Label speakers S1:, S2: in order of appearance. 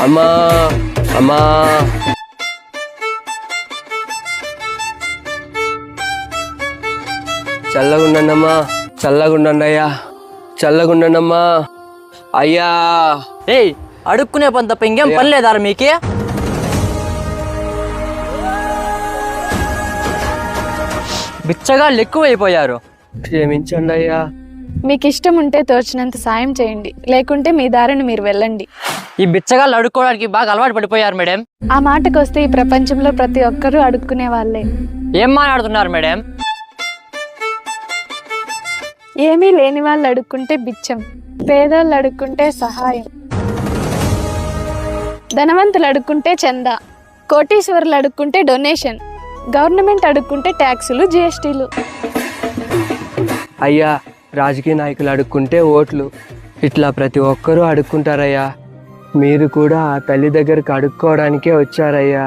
S1: అమ్మా అమ్మా చల్లగుండమ్మా, చల్లగుండండి అయ్యా, చల్లగుండమ్మా అయ్యా.
S2: ఏయ్, అడుక్కునే పని తప్ప ఇంకేం పని లేదా మీకే? బిచ్చగాళ్ళు ఎక్కువైపోయారు.
S1: క్షమించండి అయ్యా.
S3: మీకు ఇష్టం ఉంటే తోచినంత సాయం చేయండి, లేకుంటే మీ దారిని మీరు వెళ్ళండి.
S2: ఈ బిచ్చగాళ్ళు అడుక్కోవడానికి బాగా అలవాటు పడిపోయారు మేడం.
S3: ఆ మాటకొస్తే ఈ ప్రపంచంలో ప్రతి ఒక్కరూ అడుక్కునే వాళ్ళే.
S2: ఏం మాట్లాడుతున్నారు మేడం?
S3: ఏమీ లేని వాళ్ళు అడుక్కుంటే బిచ్చం, పేదోళ్ళు అడుక్కుంటే సహాయం, ధనవంతులు అడుక్కుంటే చందా, కోటీశ్వరులు అడుక్కుంటే డొనేషన్, గవర్నమెంట్ అడుక్కుంటే ట్యాక్సులు, జిఎస్టీలు.
S1: అయ్యా, రాజకీయ నాయకులు అడుక్కుంటే ఓట్లు. ఇట్లా ప్రతి ఒక్కరూ అడుక్కుంటారయ్యా. మీరు కూడా ఆ తల్లి దగ్గరకు అడుక్కోవడానికే వచ్చారయ్యా.